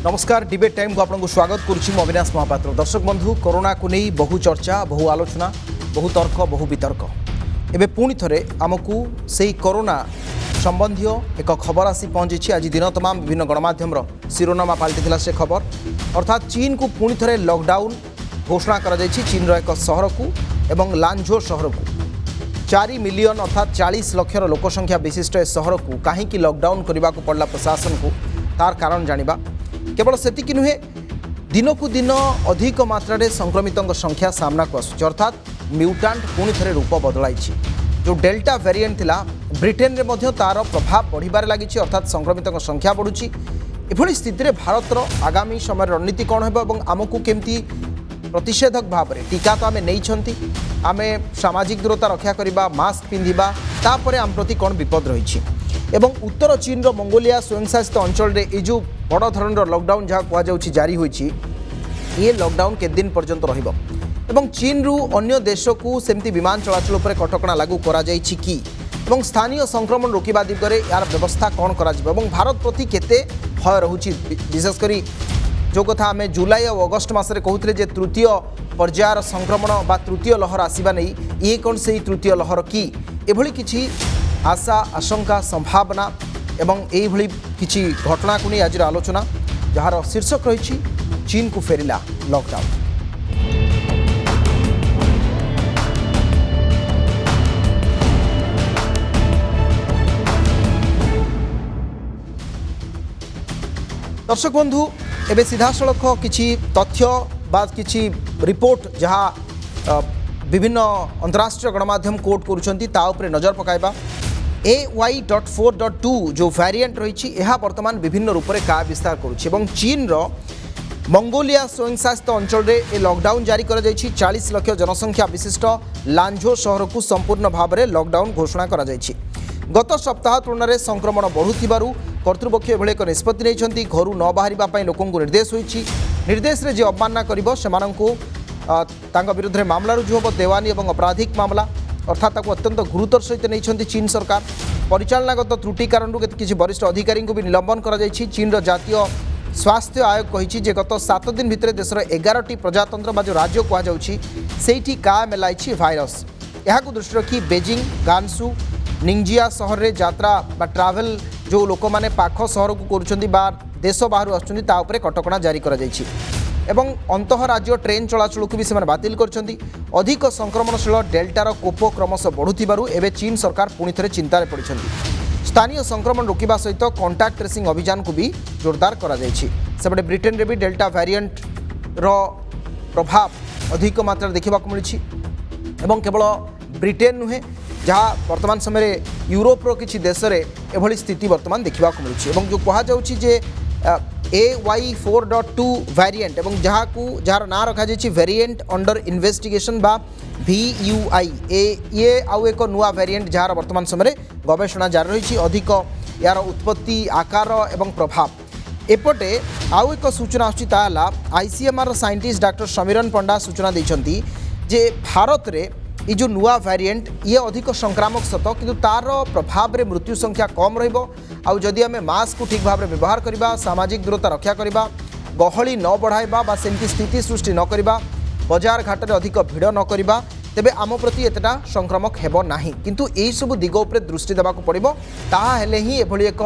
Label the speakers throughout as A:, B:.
A: नमस्कार debate time को आपको स्वागत करुच्ची अविनाश महापात्र। दर्शक बंधु कोरोना को नहीं बहु चर्चा बहु आलोचना बहु तर्क बहु वितर्क एवं पुणी थे आमको से कोरोना संबंधी एक खबर आसी पहुंची। आज दिन तमाम विभिन्न गणमाध्यम शिरोनामा पलटि से खबर अर्थात चीन को पुणी थे लॉकडाउन घोषणा कर चीन एक सहर को एवं लांझो सहर को 4 मिलियन अर्थात 40 लाख लोकसंख्या विशिष्ट सहर को कहीं लॉकडाउन करने को पड़ा प्रशासन को तार कारण जानिबा। केवल सेतिक नुहे दिन को दिन अधिक मात्रा रे संक्रमितों संख्या सामना को आसुच अर्थात म्यूटांट पुणी थे रूप बदलाई। जो डेल्टा वेरिएंट थिला ब्रिटेन रे मध्य तार प्रभाव बढ़िबार लगी अर्थात संक्रमितों संख्या बढ़ुची। एभली स्थिति भारतर आगामी समय रणनीति कौन है और आमको केमती प्रतिषेधक भाव में टीका तो आम नहीं आम सामाजिक दूरता रक्षा करवा मास्क पिंधा तापर आम प्रति कौन विपद रही एवं उत्तर चीन मंगोलिया स्वयंशासित अंचल में ये जो बड़ धरण लॉकडाउन जहाँ कहुँ जारी होती ये लॉकडाउन के दिन पर्यंत रही चीन रु अन्य देश को सेमती विमान चलाचल पर कटकणा लागू करा जायछि कि एवं स्थानीय संक्रमण रोकवा दिगरे यार व्यवस्था कौन करा भारत प्रति केते भय रहुछि। विशेषकर जो कथा आम जुलाई और अगस्ट मसरे कहते जे तृतीय पर्यायर संक्रमण बा तृतीय लहर आसवा नहीं ये कौन से तृतीय लहर कि एभली किछि आशा आशंका संभावना एवं यही किछि घटना को नहीं आज आलोचना जार शीर्षक रही चीन को फेरिला लॉकडाउन। दर्शक बंधु एबे सीधा सड़क किछि तथ्य बा किछि रिपोर्ट जहाँ विभिन्न अंतर्राष्ट्रीय गणमाध्यम कोट करुछंती ता उपरे नजर पकाइबा। AY.4.2 जो वेरिएंट रही है वर्तमान विभिन्न रूप से का विस्तार करुच्ची चीन रो मंगोलिया स्वयंशासित अंचल में ए लॉकडाउन जारी कर 40 लाख जनसंख्या विशिष्ट लांझो सहर को संपूर्ण भाव में लॉकडाउन घोषणा कर गत सप्ताह तुलन में संक्रमण बढ़ुथिबारु कर्तृपक्ष एभली एक निष्पत्ति नहीं घर न बाहर लोकों को निर्देश होइछि। निर्देश रे जे अवमानना करिबो सेमानंकु तांका विरुद्ध मामला रुजु होबो देवानी एवं आपराधिक मामला अर्थात अत्यंत गुरुतर सहित नहीं चीन सरकार परिचालनागत त्रुटि कारण किसी वरिष्ठ अधिकारी को भी निलंबन कर चीन जातीय स्वास्थ्य आयोग कही गत 7 दिन भितर देशर 11टी प्रजातंत्र बा जो राज्य कहुच्छी का मेलाई भाइरस यह दृष्टि रखी बेजिंग गानसू निंजिया सहर में यात्रा बा ट्रावेल जो लोक मैंने पाख सहर को कर देश बाहर आसुच्च कटकणा जारी कर एवं अंतःराज्य ट्रेन चलाचल को भी से बातिल करछंती। अधिक संक्रमणशील डेल्टार कोप क्रमश बढ़ुथिबारु एबे चीन सरकार पुणी थे चिंतार पड़छंती। स्थानीय संक्रमण रोकवा सहित कॉन्टैक्ट ट्रेसिंग अभियान को भी जोरदार करा जायछि। सेपटे ब्रिटेन रे भी डेल्टा वेरिएंट रो प्रभाव अधिक मात्रा देखा मिली एवं केवल ब्रिटेन नुहे जहाँ वर्तमान समय यूरोप किसी देश में एभली स्थिति वर्तमान देखा मिली जो कहुच्छे AY.4.2 वेरिएंट एवं जार ना रखा जाए वेरिएंट अंडर इन्वेस्टिगेशन बा VUI ये आउ एक नुआ वेरिएंट जार वर्तमान समय गवेषणा जारी रही अधिक यार उत्पत्ति आकार एवं प्रभाव। एपटे आउ एक सूचना आसला ICMR साइंटिस्ट डॉक्टर समीरन पंडा सूचना देइछंती जे भारत रे ये जो नुआ वेरिएंट ये अधिक संक्रामक सत किंतु तार प्रभाव रे मृत्यु संख्या कम रहिबो आउ जदि आम मास्क को ठीक भाव में व्यवहार करवा सामाजिक दूरता रक्षा करवा गहली न बढ़ाइबा बा सेमती स्थिति सृष्टि न करवा बजार घाट में अधिक भिड़ न करवा तेबे आम प्रति एतटा संक्रमक हेबो नाही किंतु एई सब दिग उपरे दृष्टि देबाक पड़िबो ताहा हेले ही एभली एक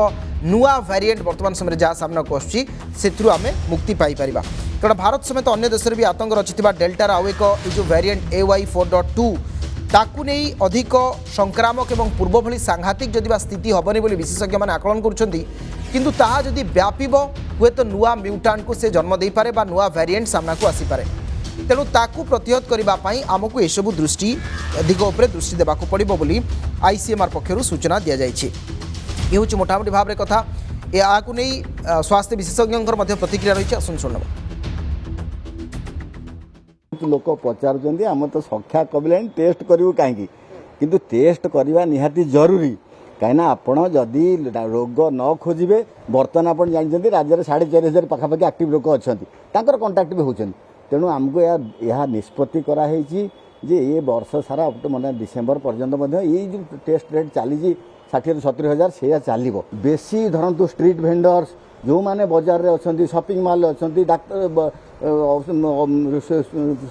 A: नुआ वेरिएंट वर्तमान समय जहाँ सामना को आसुची सेथुरु आमे मुक्ति पाई परिबा। कारण भारत समेत अन्य देश भी आतंक रचिथिबा डेल्टार आउ एक जो वेरिएंट AY.4.2 ताकू नहीं अधिक संक्रामक एवं पूर्व भली सांघातिक जदि स्थिति हेबनी बोली विशेषज्ञ मैंने आकलन करुछंती किंतु ताहा जदि व्यापिब हुए तो नुआ म्यूटांट को से जन्म दे पारे बा नुआ वेरिएंट सामना को आसी पारे तेणु ताकू प्रतिहत करने आमको यू दृष्टि दिग उपर दृष्टि देवाक पड़ो बोली ICMR पक्षर सूचना दि जाइए। ये हूँ मोटामोटी भाव में कथा या नहीं स्वास्थ्य विशेषज्ञ प्रतिक्रिया रही है शुणव
B: लोक पचार आम तो संख्या कमिलानी टेस्ट करूँ कहीं किंतु टेस्ट करवा निहाती जरूरी कहीं आपण जदि रोग न खोजे बर्तमान आप जानते राज्य में 4,500 पाखापाखि एक्टिव लोक अच्छा कंटाक्ट भी होती तेणु आमको यह निष्पत्ति कराई जे ये वर्ष सारा मैंने डिसेम्बर पर्यंत ये जो टेस्ट रेट चली 60-70 से चलो बेसी धरतु स्ट्रीट भेंडर्स जो माने बाजार रे अच्छा शॉपिंग मॉल अच्छा डाक्टर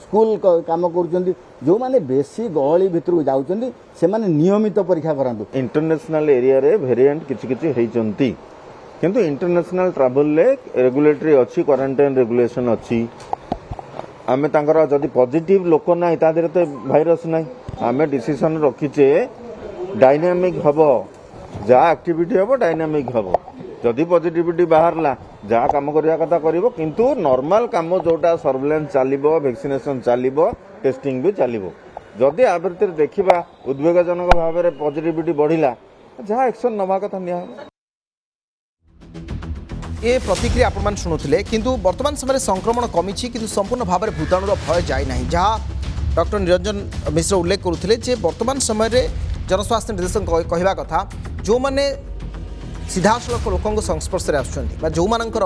B: स्कूल काम कर जो माने बेसी गहली भितर जाऊँच से नियमित परीक्षा करातु
C: इंटरनेशनल एरिया रे वेरिएंट किछि किछि हेइचंती किंतु इंटरनेशनल ट्रैवल ले रेगुलेटरी अच्छी क्वारंटाइन रेगुलेशन अच्छी आमे तांकर जदि पॉजिटिव लोक ना ता देरे तो वायरस ना आमे डिसीजन रखीचे डायनामिक हबो जा एक्टिविटी हबो डायनामिक हबो जदि पॉजिटिविटी बाहरला जा काम करिया कथा करिवो किंतु नॉर्मल काम जोटा सर्वेलेंस चलिबो वैक्सीनेशन चलिबो टेस्टिंग भी चलिबो जदि आ भितर देखिबा उद्वेगजनक भाव में पॉजिटिविटी बढ़िला जहाँ एक्शन नवा कथा निया
A: ए प्रतिक्रिया आपण शुणुले किंतु वर्तमान समय संक्रमण कमी किंतु संपूर्ण भाव में भूताणुर भय जाए ना जहाँ डॉक्टर निरंजन मिश्र उल्लेख करुले जे वर्तमान समय जनस्वास्थ्य निर्देशक कहवा कथा जो मैंने सीधासलख लोकों संस्पर्श में आसुच्च जो मानकर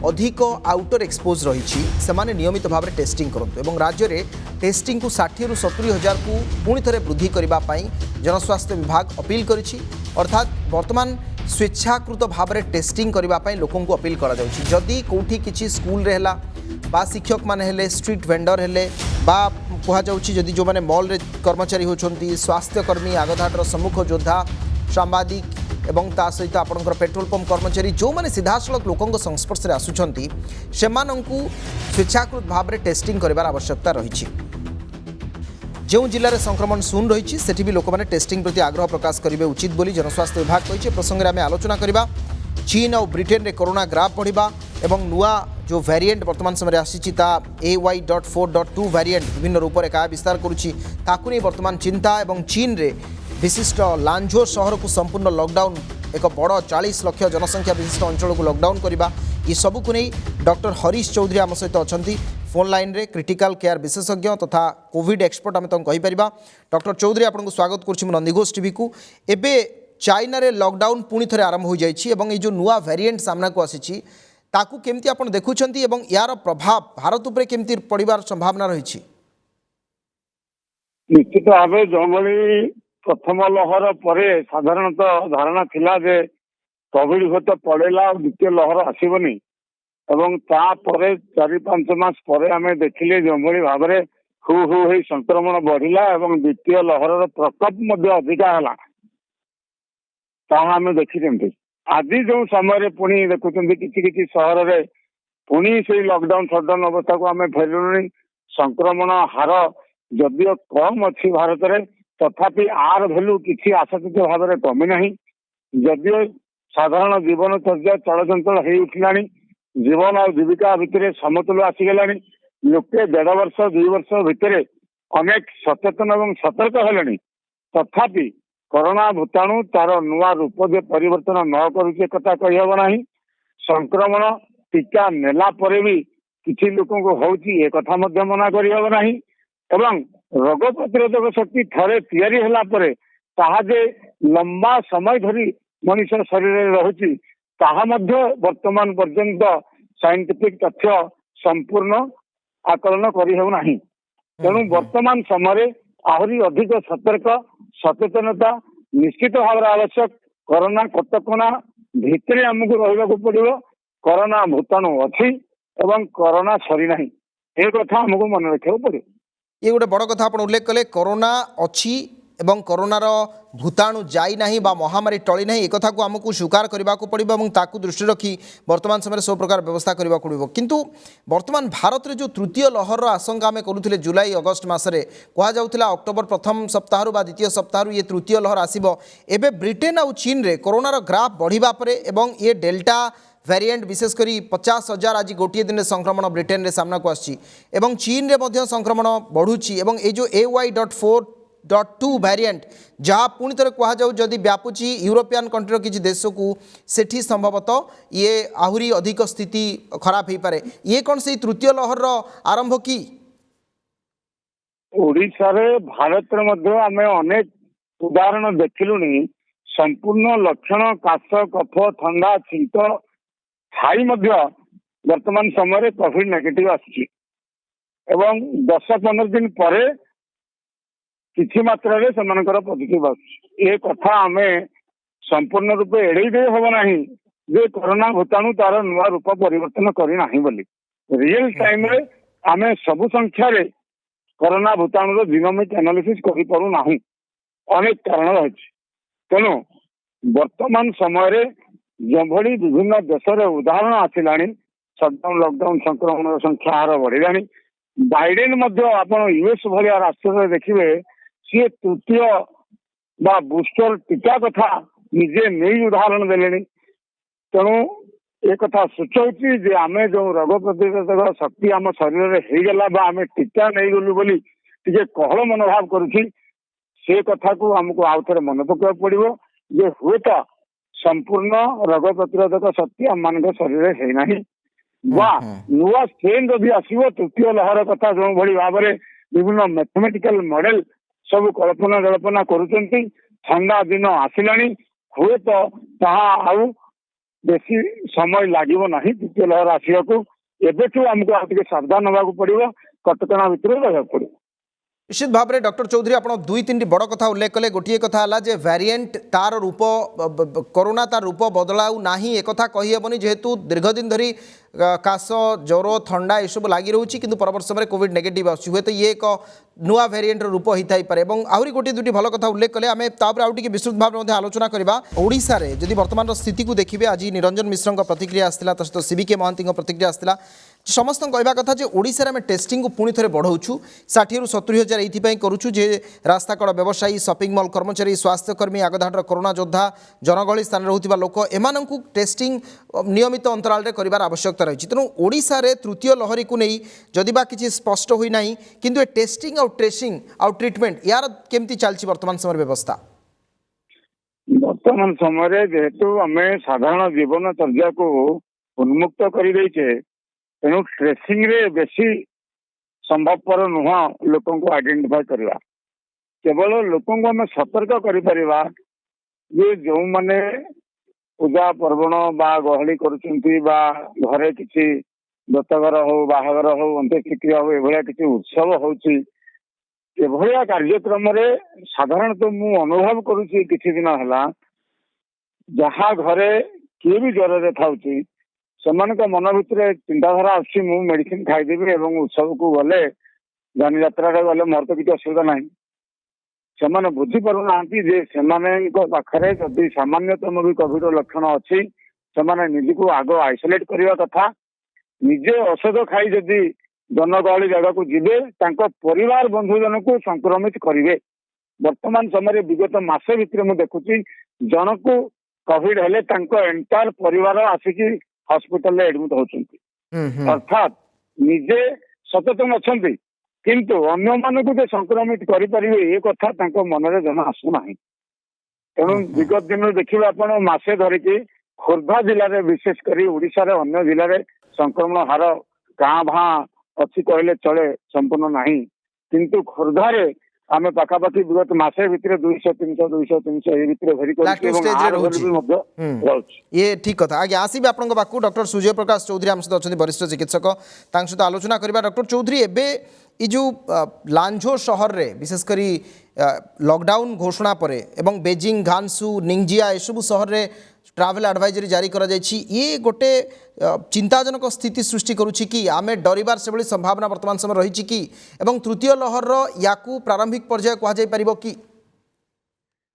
A: अधिक आउटर एक्सपोज रही से नियमित भाव में टेस्टिंग करूँ और राज्य में टेस्टिंग को 60 ରୁ 70 हजार को पुणी थे वृद्धि करने जनस्वास्थ्य विभाग अपील करिछि अर्थात वर्तमान स्वेच्छाकृत भाव में टेस्टिंग करने लोकों को अपील करा जाउछि जदि कोठी किछि स्कूल रे हला बा शिक्षक माने हेले स्ट्रीट वेंडर हेले बा कहा जाउछि जदि जो माने मॉल रे कर्मचारी होछंती स्वास्थ्यकर्मी आगधाटर सम्मुख योद्धा सांबादिक एवं ता सहित आपणकर पेट्रोल पंप कर्मचारी जो माने सीधासलख लोकों संस्पर्श में आसुचंती सेमानंकु स्वेच्छाकृत भाव में टेस्टिंग करिवार आवश्यकता रही जो जिले में संक्रमण शून्य रही सेठी भी लोक मैंने टेस्टिंग प्रति आग्रह प्रकाश करेंगे उचित बोली जनस्वास्थ्य विभाग कही प्रसंग में आम आलोचना करवा चीन और ब्रिटेन में कोरोना ग्राफ बढ़ा एवं नुआ जो वेरिएंट वर्तमान समय आसी AY.4.2 वेरिएंट विभिन्न रूप में क्या विस्तार करुच्ची ताकू वर्तमान चिंता एवं चीन रे विशिष्ट लांझो सहर को संपूर्ण लॉकडाउन एक बड़ 40 लाख जनसंख्या विशिष्ट अंचल को लॉकडाउन करवा ये सबू को नहीं डॉक्टर हरीश चौधरी आम सहित अच्छा फोन लाइन रे क्रिटिकल केयर विशेषज्ञ तथा कोविड एक्सपर्ट आम कहीपर डॉक्टर चौधरी आपको स्वागत करुँ नंदीघोष टीवी को एबे चाइना रे लॉकडाउन पुणी थे आरंभ हो जाए ये जो नुआ वेरिएंट सामना को आसी ताकू केमती आपण देखुछंती एवं यार प्रभाव भारत उपरे केमती पड़िबार संभावना रही
D: निश्चित भाव जो प्रथम लहर पर साधारणतः धारणा थिला जे कोविड हुए पड़ेला और द्वितीय लहर आसबनी एवं तापर 4-5 मास पर आम देखिले जो भाव में हु हु हो संक्रमण बढ़िला एवं द्वितीय लहर प्रकोप अधिका है आम देखी आज जो समय पुणी देखुं कि सहर में पुणी से लॉकडाउन सटडाउन अवस्था को आम फेरलुनी संक्रमण हार जदियो कम अच्छी भारत में तथापि आर भैल्यू किसी आशातीत भाव में कमी ना जदियो साधारण जीवनचर्या चलचंचल हो उठला जीवन और जीविका भितर समतुल आसीगला लोके 1.5 वर्ष 2 वर्ष भितर अनेक सचेतन और सतर्क हेले तथापि कोरोना भूताणु तार नुआ रूप जे परिवर्तन न करुचे कथा कहीहब ना संक्रमण टीका नेला परे भी किसी लोगों को होची ए कथा मध्य मना करहब ना एवं रोग प्रतिरोधक शक्ति थरे तैयारी होला परे ताहा जे लंबा समय धरी मनुष्य शरीर में रहुची ताहा मध्य वर्तमान पर्यंत साइंटिफिक तथ्य संपूर्ण आकलन करहब ना तेणु वर्तमान समय आहरी अधिक सतर्क सचेतनता निश्चित भाव आवश्यक कोरोना कटकणा भितर आमको रहा पड़ो कोरोना भूताणु अच्छी एवं कोरोना सरी ना ये कथा आमको मन रखा पड़े
A: ये गोटे बड़ कथा आप उल्लेख कले कोरोना अच्छी एवं कोरोनार भूताणु जाई नहीं बा महामारी टली नहीं एक कथा को आमको स्वीकार करने को पड़ो और ताकू दृष्टि रखी वर्तमान समय सब प्रकार व्यवस्था करने को पड़ो किंतु वर्तमान भारत में जो तृतीय लहर आशंका आम करूँ जुलाई अगस्ट मसरे कहला अक्टोबर प्रथम सप्ताह बा द्वितीय सप्ताह ये तृतीय लहर आसब एवं ब्रिटेन और चीन रे कोरोनार ग्राफ बढ़िबा परे एवं ये डेल्टा वेरिएंट विशेषकर 50,000 आज गोटे दिन संक्रमण ब्रिटेन रे सामना को आसी चीन रे मध्य संक्रमण बढ़ुची एवं ये जो AY.4.2 वेरिएंट जहाँ पुणी थे कहु जदि व्यापुची यूरोपियन कंट्रीर किसी देश को सेठी संभवतः ये आहरी अधिक स्थिति खराब हो पारे ये कौन से तृतीय लहर आरंभ की
D: ओडिशा रे भारत रे मध्य आमे अनेक उदाहरण देखिलुनी संपूर्ण लक्षण काश कफ ठंडा शीत थाई मध्य वर्तमान समय कोविड नेगेटिव आसी एवं 10-15 दिन पर किसी मात्रा रे पॉजिटिव आसी ये कथा आमे संपूर्ण रूपे एड़े दे हब नाही जे कोरोना भूताणु तार नुआ रूप परिवर्तन करी नाही बोली रियल टाइम रे आमे सब संख्या रे कोरोना भूताणु जीनोमिक एनालिसिस करि पारु नाही अनेक कारण रही तेणु वर्तमान समय जभली विभिन्न देश उदाहरण आसिलानी सटडाउन लॉकडाउन संक्रमण संख्या हार बढ़िलानी बाइडेन आपण यूएस भलिया राष्ट्र देखिए सी तृतीय बा बुस्टर टीका कथा निजे नहीं उदाहरण देले तेणु एक कथा सूचौची जे आमे जो रोग प्रतिरोधक शक्ति आम शरीर में होगला बा आमे टीका नहीं गलु बोली टिके कहल मनोभाव करुची से कथा को हमको आउ थे मन पकड़ पड़ो जे हुए तो संपूर्ण रोग प्रतिरोधक शक्ति आम मान शरीर में है वा नुआ स्ट्रेन जदि आसो तृतीय लहर कथा जो भली भाव में विभिन्न मैथमेटिकल मॉडल सब कल्पना जल्पना करुचंती ठंडा दिन आसिलानी हुए तो ताहा आउ बेसी समय लागिबो नाही तृतीय लहर आसिया को एबेठू हमको आ टिके सावधान होगा पड़ो कटकणा भितर रहा पड़ो
A: निश्चित भाव में डॉक्टर चौधरी आप दुई तीन बड़ कथा उल्लेख कले गोटे कथा है जे वेरिएंट तार रूप कोरोना तार रूप बदलाऊ ना एक कहीहबनी जेहेतु दीर्घ दिन धरी काश ज्वर थंडा यू लगी रोचे कि परवर्त समय कोविड नेगेटिव आसुच्छी हुए तो ये एक नुआ वेरिएंट रूप होता है और आहरी गोटे दुटी भल कथा उल्लेख कले आम आउ टे विस्तृत भाव में आलोचना करवा ओडिशा रे जदि वर्तमान स्थिति को देखिए आज निरंजन मिश्र प्रतिक्रिया आसला सहित सीबीके महांती प्रतिक्रिया आसला समस्त कहवा कथा जे ओडिशा रे टेस्टिंग को पुणी थे बढ़ाऊँ 60 ରୁ 70 हजार ये करुचु जे रास्ताकड़ व्यवसायी शॉपिंग मॉल कर्मचारी स्वास्थ्यकर्मी आगधाटर कोरोना योद्धा जनगहली स्थान रोकथिबा लोक एमानंकु टेस्टिंग नियमित अंतराल रे करिवार आवश्यकता रही तेणु ओडिशा रे तृतीय लहरी को नहीं जदिबा किसी स्पष्ट होई नाही किंतु ए टेस्टिंग आउ ट्रेसिंग आउ ट्रीटमेंट यार केमती चलछि वर्तमान समय व्यवस्था
D: वर्तमान समय जेहेतु आम साधारण जीवन चर्या को उन्मुक्त कर तेणु ट्रेसिंग रे बेसी संभवपर नुह लोक आइडेंटिफाई करवा केवल लोक आम सतर्क कर जो मैंने पूजा पर्वण बा गहली करुचंती बा घरे किसी व्रतघर हो बाहागर हो अंत्येष्टिक्रिया हो एभलिया किसी उत्सव होची एभलिया कार्यक्रम रे साधारणतः मु अनुभव करुची किछि दिन हला जहाँ घरे किए भी ज्वर रे थाउची सेमानक मन भितर चिंताधारा आछि मु मेडिसिन खाइदेबी एवं उत्सव को गले जानी यात्रा गले मोर तो किसी असुविधा ना सेमाने बुझी पारु नांती जे सेमानक पाखरे जदि सामान्यतम भी कोविड लक्षण अच्छी सेमाने निजको आग आइसोलेट करने कथा निजे औषध खाई जदि जनगहली जगह को जीवे तांको परिवार बंधुजन को संक्रमित करेंगे वर्तमान समय विगत मासे भितर मु देखुची जन को कोविड हेले तांको एंटायर परिवार आसिकी हॉस्पिटल एडमिट होचंती अर्थात निजे सचेतन अछंती किंतु अन्य मानक जे संक्रमित करि परिबे ए कथा तांको मन रे जमा आसु नाही तेणु विगत दिन देखिबा आपण मासे धरिकी खोर्धा जिले में विशेष करी ओडिशा रे अन्य जिले में संक्रमण हार काँ भाँ अच्छी कहले चले संपूर्ण नहीं किंतु खोर्धा रे आमे पाखापाखि विगत मासे भितर 200-300 ये भितर
A: ये ठीक कथा आगे आसबे आपण पाखु डॉक्टर सूर्य प्रकाश चौधरी आम सहित अच्छा वरिष्ठ चिकित्सक सहित आलोचना करवा डॉक्टर चौधरी एबे ई जो लांझो शहर रे विशेषकर लॉकडाउन घोषणा पर एवं बेजिंग घानसू निंगजिया एसबू शहर रे ट्रैवल एडवाइजरी जारी करा जायछि ये गोटे चिंताजनक स्थिति सृष्टि करुछि कि आमे डरिबार से संभावना वर्तमान समय रही कि एवं तृतीय लहर याकू प्रारंभिक पर्याय कहा जाय परिबो कि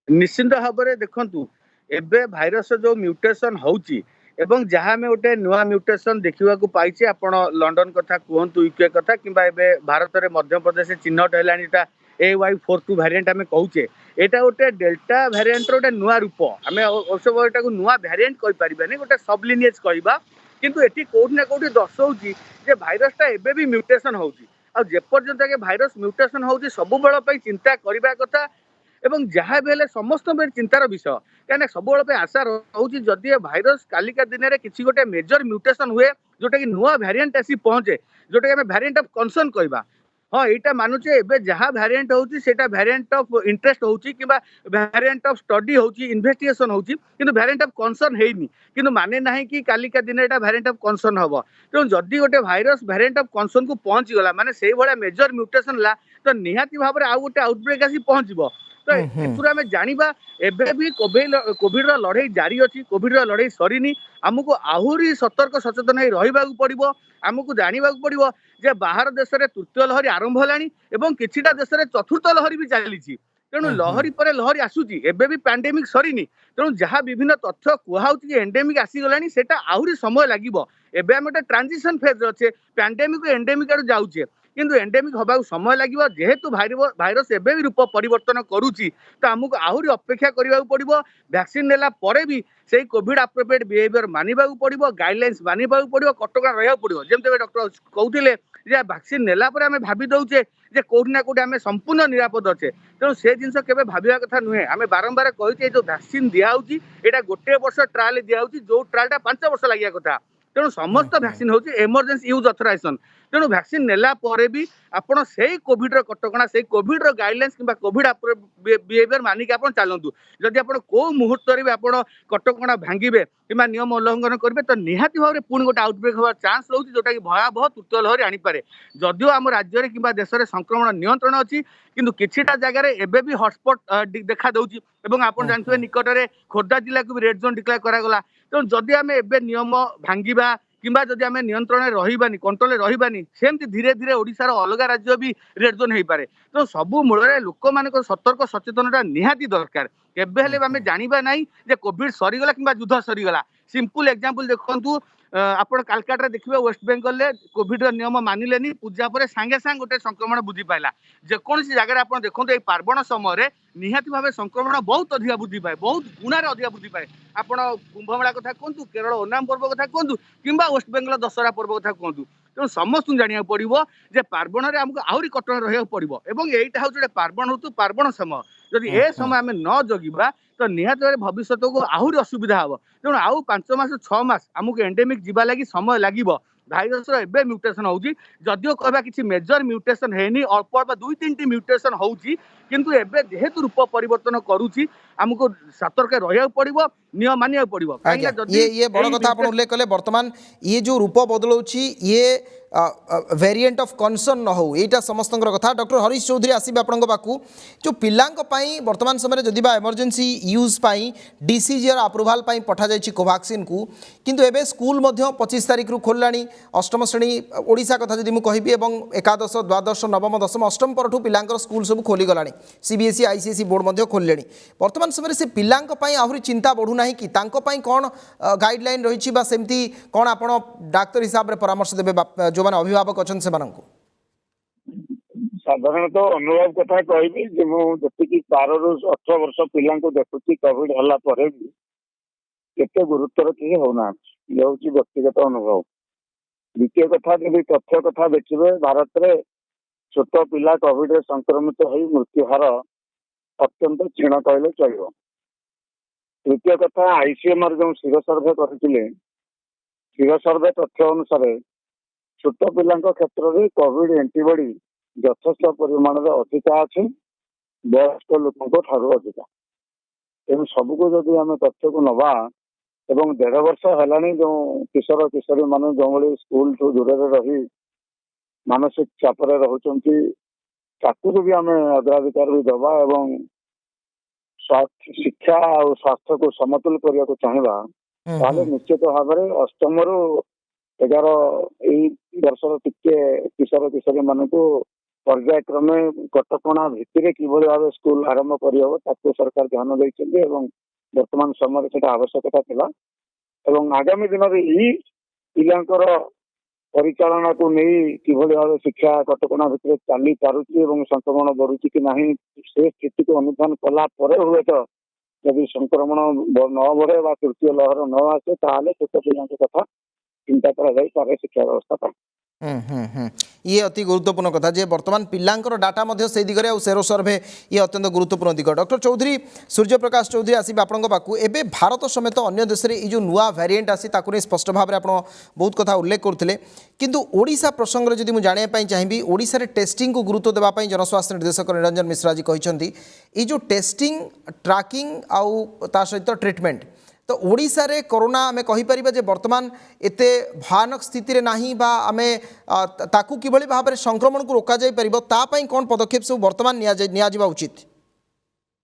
E: निश्चिंत भाव में देखंतु एबे भाइरस जो म्यूटेशन होउछि एवं जहाँ में गोटे नुआ म्यूटेशन देखा पाई आपण लंडन कथा कहतु यूके कथा कि भारत में मध्य प्रदेश चिन्हट है AY42 भारिएंट आम कहे यहाँ गोटे डेल्टा भारिएंट गोटे नुआ रूप आम सब यहाँ नुआ भारिएंट कहीपरि गोटे सबलिनिएज कहवा किंतु एटी कोठी ना कोठी दर्शाऊँगी जे भाइरसटा एबे भी म्यूटेशन होउछि आ जेपर्यंत के भाइरस म्यूटेशन होउछि सब बेल चिंता करबा कथा एवं जहाँ भी हेले समस्त चिंतार विषय कहीं सब बेल आशा रोचे जदि भाइरस कालिका दिन में किसी गोटे मेजर म्यूटेशन हुए जोटा कि नुआ भारिएंट आसी पहुँचे जोटा कि भारिएंट ऑफ कंसर्न कहवा हाँ यहाँ मानुचे एबे जहाँ भारिएंट होउछि सेटा भारिएंट ऑफ इंटरेस्ट होउछि कि भारिएंट ऑफ स्टडी होउछि इन्वेस्टिगेशन होउछि किंतु भारिएंट ऑफ कंसर्न हेइनी किंतु माने नाही कि कालिका दिन एटा भारिएंट ऑफ कंसर्न हबो तेणु जदि गोटे भाइरस भारिएंट ऑफ कंसर्न को पहुँची गला माने सेही भलिया मेजर म्यूटेशन ला तो निहाती भाव में आउ गोटे आउटब्रेक आसी पहुँचबो तो एथुर आम जाना एबे भी कोविड लड़ाई जारी अच्छी कोविड लड़ाई सरीनी आमको आहरी सतर्क सचेतन रहा पड़ो आमको जानवा पड़ो जे बाहर देश में तृतीय लहरी आरंभ होलानी किछिटा देश में चतुर्थ लहरी भी चली तेणु लहरी पर लहरी आसूची एबे भी पैंडेमिक सरीनी तेणु जहाँ विभिन्न तथ्य कहूँ एंडेमिक आसीगलानी सेटा आहरी समय लगे एबे आम गोटे ट्रांजिशन फेज अच्छे पैंडेमिक एंडेमिक आड़ जाऊे किंतु एंडेमिक हवा समय लगे जेहेतु भाइरस एबे भी रूप परिवर्तन करुच्ची तो आमको आहरी अपेक्षा करने पड़ो वैक्सीन नेला परे भी से कोविड अप्रोप्रिएट बिहेवियर मानवा पड़ो गाइडलाइंस मानवा पड़ो कटका रहा पड़ो जमी डॉक्टर कहते वैक्सीन नेला परे आम भावी दौचे जे कोठी ना कोठी आम संपूर्ण निरापद अच्छे तेणु से जिन के भाविया कथा नुहे आम बारंबार कही जो वैक्सीन दिखाई यहाँ गोटे वर्ष ट्रायल दिखाई जो ट्रायल 5 वर्ष लगे कथा तेणु समस्त वैक्सीन हूँ इमरजेंसी यूज अथराइजेशन तेणु वैक्सीन नेला परे भी आपण से कोविड कटका से कोविड गाइडलाइंस कि कोविड बिहेवियर मानिक आप चलतु जदि आप मुहूर्त में आप कटका भांगे कि नियम उल्लंघन करेंगे तो निहाती भाव में पुणी गोटे आउटब्रेक हमार चांस रोचे जोटा कि भयावह तृतीय लहरी आनीपे जदिव आम राज्य कि देश में संक्रमण नियंत्रण अच्छी किंतु किछिटा जगार एबे भी हॉटस्पॉट देखा दूसरी आप जानते निकट में खोर्धा जिला को भी रेड जोन डिक्लेयर करागला तेणु जदि आम एबे नियम भांगा किंबा जदि आम नियंत्रण रही कंट्रोल रही सेमती धीरे धीरे ओडिशार अलग राज्य भी रेड जोन हो पारे तो सबू मूल लोक मान सतर्क सचेतनता निहाती दरकार केबे हेले आम जानिबा नाही जे कोविड सरीगला किंबा युद्ध सरीगला सिंपल एग्जांपल देखंतु आपण कालकाटा देखिए वेस्ट बेंगल में कोविड नियम मानिलेनी पूजा पर सांगे सांगे गोटे संक्रमण बुझी पाइला जेकोसी जगह आप देखो ये पार्वण समय निहाती भाव संक्रमण बहुत अधिक वृद्धि पाए बहुत गुणार अधिक वृद्धि पाए आप कुंभमेला कथा कहतु केरल ओनाम पर्व कथा कहतु कि वेस्ट बेंगल दशहरा पर्व कथा कहतु तेणु समस्त जाना पड़ो जे पार्वण में आमको आहरी कटन रहा पड़ो यहाँ हूँ पार्वण ऋतु पार्वण समय जदि ए समय आम न जगिबा तो निहत भविष्य को आहरी असुविधा हम तेणु आउ 5 मास 6 मास आमको एंडेमिक जीवा लगी समय लगे भाइरस एबे म्यूटेशन होउची जदियो कहबा किछि मेजर म्यूटेशन हेनी अल्प अल्प 2-3 म्यूटेशन होउची किंतु एबे जेहेतु रूप परिवर्तन करूची हमको सतर्क रहिया पड़िबो नियम मानिया पड़िबो
A: ये बड़ कथा आपण उल्लेख कले वर्तमान ये जो रूप बदलौची ये वेरिएंट ऑफ कंसर्न न हो एटा समस्त कथा डॉक्टर हरीश चौधरी आसीबे आपन पाखु जो पिलांक पई वर्तमान समय जदि बा इमरजेंसी यूज पई डीसीजीआर अप्रूवल पई पठा जायछि कोवैक्सीन को किंतु एबे स्कूल मध्य 25 तारिख रु खोललानी अष्टम श्रेणी ओडिशा कथा जदि मु कहिबी एवं एकादश द्वादश नवम दशम अष्टम परठु पिलांकर स्कूल सब खोली गलानी सीबीएसई आईसीएसई बोर्ड मध्य खोललेनी वर्तमान समय से पिलांक पई आहुरी चिंता बढ़ू नाही कि तांको पई कोन गाइडलाइन रहिछि बा सेमती कोन आपण डाक्टर हिसाब रे परामर्श देबे जो माने अभिभावक अछन से माननको
D: साधारणतः अनुभव कथा कहबी जे मु जति 12 रु 18 वर्ष पिला को देखुची कोविड हला परे भी केते गुरुतर कि होना ये हूँ व्यक्तिगत अनुभव द्वितीय कथा जब तथ्य कथा देखिए भारत में छोट पिला कोविड संक्रमित हो मृत्यु हार अत्यंत क्षीण कहले चलो तृतीय कथा आईसीएमआर जो क्षीर सर्भे करते क्षीर सर्भे तथ्य अनुसार छोट पिला क्षेत्र में कोविड एंटीबॉडी यथेष्ट परिमाण अधिका अच्छी वयस्क लोक अधिका तेणु सबको जदि आम तथ्य को नवा एवं 1.5 वर्ष है जो किशोर किशोरी मान जो भाई स्कूल ठू दूर रही मानसिक चापर रोचंती ताकू भी आम अग्राधिकार भी दबा एवं शिक्षा और स्वास्थ्य को समतुल करने को चाहिए निश्चित भाव में 8म रु 11 वर्षर टिके किशोर किशोरी मान को पर्यायक्रमे कटका भित्तिरे किभଳି भाव स्कूल आरंभ करहब ताकू सरकार ध्यान देते वर्तमान समय से आवश्यकता थिला एवं आगामी दिन में पिलांकर परिचालना को नहीं किभଳି भाव शिक्षा कटका भितर चली पारुची एवं संक्रमण बढ़ुची कि नहीं से स्थिति को अनुधान कला परे हुए तो यदि संक्रमण न बढ़े बा तृतीय लहर न आसे ताले छोट पिला कथा चिंता करा शिक्षा व्यवस्था पर
A: ये अति गुरुत्वपूर्ण कथा जे वर्तमान पिलांकर डाटा मध्य से दिगरे आ सेरो सर्वे ये अत्यंत गुरुत्वपूर्ण दिग डॉक्टर चौधरी सूर्य प्रकाश चौधरी आसीबे आपन पाखु एबे भारत समेत अन्य देश रे जो नुआ वेरिएंट आसी ताकु स्पष्ट भाव में आप बहुत कथा उल्लेख करते किंतु ओडिशा प्रसंग रे जदि मु जानिया पई चाहिबी ओडिशा रे टेस्टिंग को गुरुत्व देबा पई जनस्वास्थ्य निर्देशक निरंजन मिश्रा जी कहिसंती ई जो टेस्टिंग ट्रैकिंग आउ ता सहित ट्रीटमेंट तो ओडिशा रे कोरोना आमे कहि परिबा जे वर्तमान एते भयानक स्थिति रे नाही बा आमे ताकू किभଳି भाव रे संक्रमण को रोका जाय परिबो ता पई कोन पदक्षेप सब वर्तमान निया जिबा उचित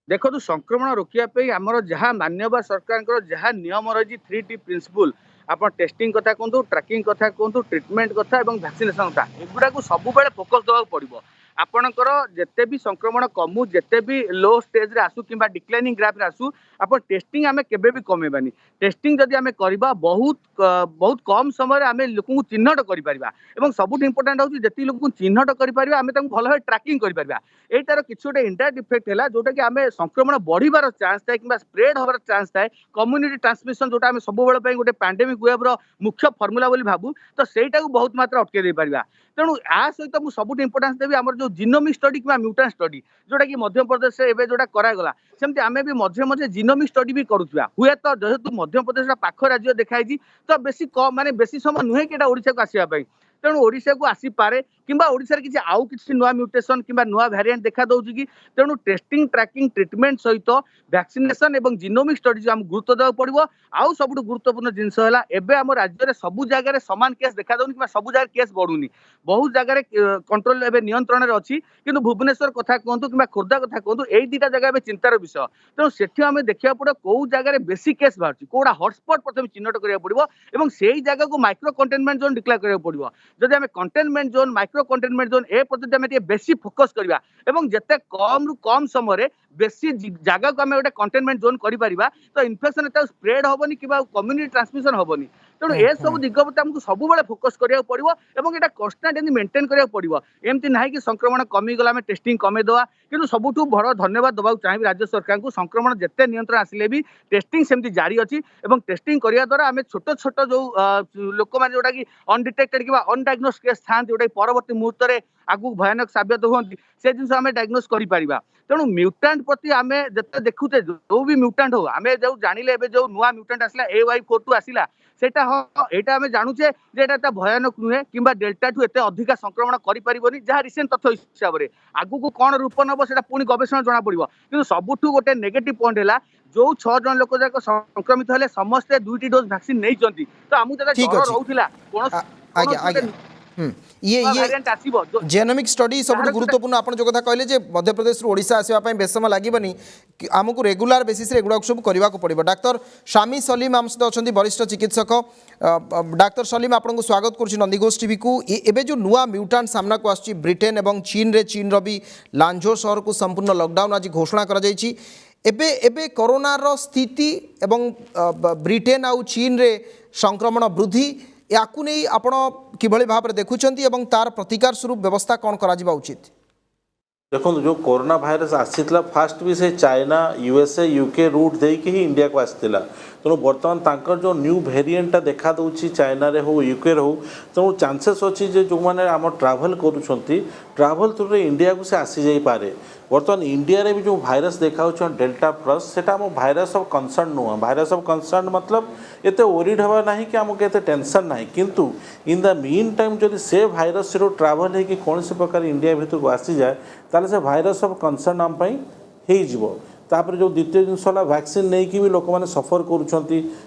E: देखो संक्रमण रोकिया आमर जहाँ मान्यवर सरकार जहाँ नियम रही 3T प्रिंसिपल आप टेस्टिंग कथा कहतु ट्रैकिंग कथा कहतु ट्रिटमेंट कथा और वैक्सीनेशन कथा एगुड़ा सब फोकस देवा पड़ो आपणकर जिते भी संक्रमण कमु जिते भी लो स्टेज रे आसू कि डिक्लाइनिंग ग्राफ रे आसू आप टेस्टिंग आम केबे भी कमेबानी टेस्टिंग जदि आम करबा बहुत बहुत कम समय आम लोक चिन्हट कर सबुठ इंपोर्टाट हूँ जी लोक चिन्हट कर आम भल भाव ट्रैकिंग कर एटार किसी गोटे इंडायरेक्ट इफेक्ट है जोटा कि आम संक्रमण बढ़िबार चांस थाए कि स्प्रेड हबार चांस थाए कम्युनिटी ट्रांसमिशन जोटा आम सब गोटे पैंडेमिक वेव्र मुख्य फर्मुला बोली भाबू तो सहीटा बहुत मात्रा अटके दे पारिबा तेणु आ सहित मुझे सबुठ इंपोर्टान्स देवी आम जो जिनोमिक स्टडी कि म्यूटान स्टडी जोटा कि मध्य प्रदेश में जोटा करागला सेमती आम भी मझे मझे जिनोमिक स्टडी भी करुवा हुए तो जेहेतु मध्य प्रदेश पाख राज्य देखाई तो बेसी कम माने बेसी समय नुहे कि ओडिशा को आसवाई तेणु ओडिशा को आसीपे कि ओडिशा किसी आउ किसी नुआ म्यूटेशन कि नुआ भेरिएंट देखा दौर कि तेणु टेस्टिंग ट्रैकिंग ट्रिटमेंट सहित वैक्सीनेशन और जिनोमिक स्टडी आम गुरुत्व देवा पड़ो आउ सब गुरुत्वपूर्ण जिनस है एवं आम राज्य में सबू जगह सामान केस देखा दौनी कि सबू जगह केस बढ़ुनी बहुत जगह कंट्रोल एवं नियंत्रण में अच्छी किंतु भुवनेश्वर कथा कहतु कि खोर्धा कथा कहतु यही दुटा जगह चिंतार विषय तेणु से आम देखा पड़ो कौ जगह बेसी केस बाहर कौटा हटस्पट प्रथम चिन्हट करा पड़ो और से जगह को माइक्रो कंटेनमेंट जोन डिक्लेयर करा पड़ो जदि आम containment zone micro containment zone A प्रति आम बेसी फोकस करवा और जिते कम रु कम समय बेसी जगह को आम गोटे कंटेनमेंट जोन करा तो इनफेक्शन स्प्रेड हेनी कि कम्युनिटी ट्रांसमिशन हेनी तेणु ए सब दिग प्रति आमको सब फोकस करा पड़ो और ये कन्स्टाट मेंटेन करा पड़ो एमती ना कि संक्रमण कमीगला आम टेस्टिंग कमेदेवा कि सबुठ बड़ धन्यवाद देवा चाहिए राज्य सरकार को संक्रमण जिते नियंत्रण आसिले भी टेस्टिंग सेमती जारी अच्छी और टेस्टिंग करने द्वारा आम छोट छोट जो लोक मैंने जोटा कि अनडिटेक्टेड कि अनडायग्नोज केस था जोटा परवर्ती मुहूर्त में आगू भयानक साबित हूँ से जिन आम डायग्नोज कर तेणु म्यूटांट प्रति आम जिते देखुचे जो भी म्यूटांट हो आम जो जानिले जो नुआ म्यूटांट आसला AY42 आसला सेटा हाँ यहाँ आम जानुचे एटा भयानक नुहे कि डेल्टा ठू एत अधिका संक्रमण करें जहाँ रिसेंट तथ्य हिसाब से आगू को कौन रूप नब से पुणी गवेषणा जना पड़ो कि सबुठ गोटे नेगेटिव पॉइंट है जो 6 जन लोक जाक संक्रमित हेले समस्ते 2टी डोज वैक्सीन नहीं तो आमको जरा डर रोला
A: ये जेनोमिक स्टडी सब गुरुत्वपूर्ण आप जो कथा कहले मध्य प्रदेश ओडिशा आसवाई बेस समय लगे आमको रेगुलर बेसिस एगुड़ा सब करने को पड़ो। डाक्तर शामी सलीम आम सहित अच्छा वरिष्ठ चिकित्सक डाक्तर सलीम आपको स्वागत करुच्ची नंदीघोष टीवी को एबे जो नुआ म्यूटांट सामना को आसछि ब्रिटेन और चीन रे चीन भी लांझो शहर को संपूर्ण लॉकडाउन आज घोषणा करा एबे कोरोनार स्थिति एवं ब्रिटेन आउ चीन रे संक्रमण वृद्धि याकू नहीं आपण किभली भाव में देखुंत एवं तार प्रतिकार स्वरूप व्यवस्था कौन करा उचित?
F: देखो जो कोरोना भाइरस आसीला फास्ट भी से चाइना USA UK रूट देकी ही इंडिया को आसाला तेणु बर्तमान तांकर जो न्यू वेरिएंटा देखा दूची चाइना रे हो UK रे हो तेणु चांसेस अच्छी जो मैंने आम ट्राभल करुँच ट्राभल थ्रू इंडिया को से आसी जाई पारे। बर्तमान इंडिया रे भी जो भाइरस देखा डेल्टा प्लस सेटा आम भाइरस ऑफ कंसर्न नुह भाइरस ऑफ कंसर्न मतलब एते ओरिड हवा ना कि आमको एते टेंशन ना किंतु इन द मीन टाइम जदि से भाइरस रो ट्राभल है कि कौन से प्रकार इंडिया भीतर को आसी जाए ताले से भाइरस ऑफ कंसर्न आम हो तापर जो द्वितीय जिनस है वैक्सीन नहीं कि भी लोक मैंने सफर करुँच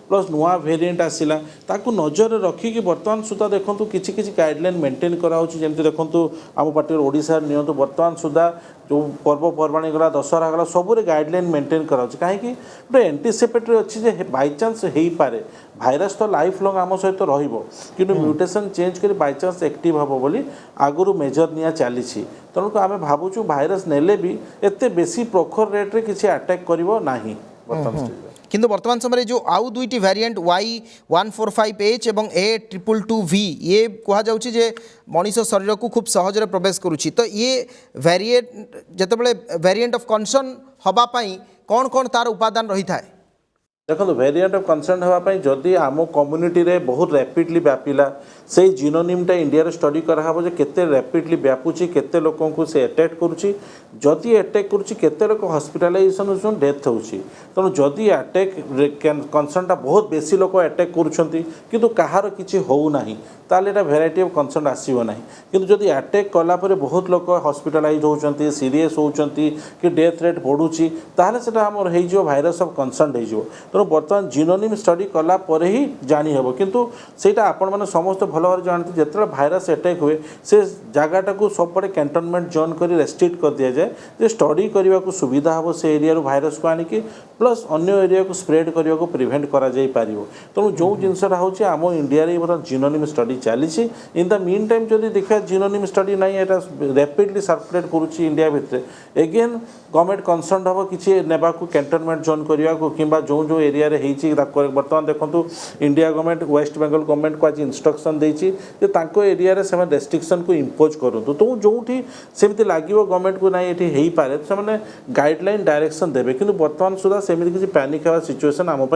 F: प्लस नुआ वेरिएंट आसला ताकू नजर रखिकी बर्तमान सुधा देखूँ किसी किसी गाइडलाइन मेंटेन कराऊँगी जमी देखूँ आम पार्टी ओडिशा नियंतु बर्तमान सुधा जो पर्वपर्वाणी गला दशहरा गला सबूरे गाइडलाइन मेंटेन कराऊँच कहीं गोटे एंटीसिपेटरी अच्छी जे बाईचान्स हो पारे भाइरस तो लाइफ लंग आम सहित रु म्यूटेशन चेंज कर बाईचान्स एक्टिव हम बोली आगुरी मेजर निया चली तेणुक आम भावुँ भाइरस नेले भी एत बेसी प्रखर रेट्रे किसी अटैक करिवो नाही
A: किंतु वर्तमान समय जो आउ दुईटी वेरिएंट Y145H और A222V ये कहुच्छे जे मनीष शरीर को खूब सहजरे प्रवेश करुच्ची तो ये वेरिएंट जितेबाला वेरिएंट ऑफ कंसर्न हवापाई कौन कौन तार उपादान रही था?
F: देखो वेरिएंट ऑफ कंसर्न होगापाई जदि आम कम्युनिटी रे बहुत रैपिडली व्यापिला से जीनोनिमटा इंडिया रे स्टडी कराहब जे केते रैपिडली व्यापुची केते लोकों को से अटैक करुची जदि अटैक करुची केते लोक हॉस्पिटलाइजेशन होउछन डेथ होउची तेणु जदि अटैक कंसर्नटा बहुत बेसी लोक अटैक करुछंती किंतु कहार किछि होउ नाही ताले एटा भेराइटी ऑफ कंसर्न आसीबो नाही किंतु जदि अटैक कला परे बहुत लोक हॉस्पिटलाइज होउछंती सीरियस होउछंती कि डेथ रेट बढ़ुची ताले सेटा हमर हेइ जो भाइरस ऑफ कंसर्न हेइ जो तेणु बर्तमान जिनोनिम स्टडी कला पर ही जानी हेबो किंतु सेटा आपण माने समस्त भल भाव जानते जेते भाइरस अटैक हुए से जगटा को सबपटे कैंटोनमेंट जोन कर रेस्ट्रिक्ट कर दिया जाए जे स्टडी करने को सुविधा हम से एरिया भाइरस को आनिकी प्लस अन्य एरिया को स्प्रेड करने को प्रिवेंट करा जाई पारिबो तेणु जो जिनसटा होची आम इंडिया रे बर्तमान जिनोनिम स्टडी चली इन द मीन टाइम जदि देखा जिनोनिम स्टडी नहीं एटा रैपिडली सर्कुलेट करुच्ची इंडिया भितर एगेन गवर्नमेंट कनसर्न हम किसी नेबा को कैंटोनमेंट जोन करने को किंबा जो जो एरिया रे हेची बर्तमान देखो India government West Bengal government को आज इंस्ट्रक्शन देछि जे तांको एरिया रे से रेस्ट्रिक्शन को इम्पोज करतु तो जो सेमती लगे गवर्नमेंट को नहीं ये हो पारे से गाइडलाइन डायरेक्शन देवे कि बर्तमान सुधा सेमती किसी पैनिक हवा सिचुएशन आम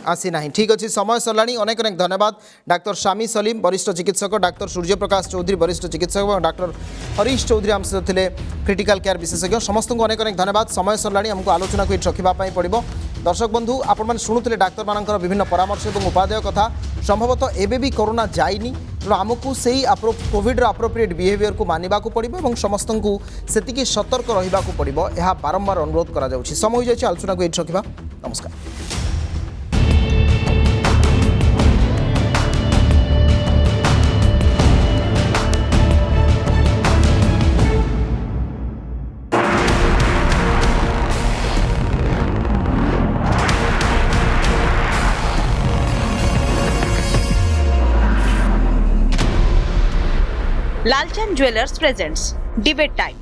A: आसी ना ठीक अच्छे समय सरला अनेक अनेक धन्यवाद डाक्टर शामी सलीम वरिष्ठ चिकित्सक डाक्टर सूर्य प्रकाश चौधरी वरिष्ठ चिकित्सक और डाक्टर हरीश चौधरी आम सहित थे क्रिटिकल केयर विशेषज्ञ समस्त को अनेक अनेक धन्यवाद समय सरला आमको आलोचना को रखापी पड़ो दर्शक बंधु आपण शुणुते डाक्तर मान विभिन्न परामर्श और उपादेय कथा संभवतः एबे भी कोरोना जाइनी तेणु आमको से कोविड्र अप्रोप्रिएट बिहेवियर को मानवा पड़ो और समस्त को सेतिकी सतर्क रहा पड़ो यह बारंबार अनुरोध करा जाउछि। समय हो जाए आलोचना को ये रखा नमस्कार।
G: Lalchand jewellers presents debate time.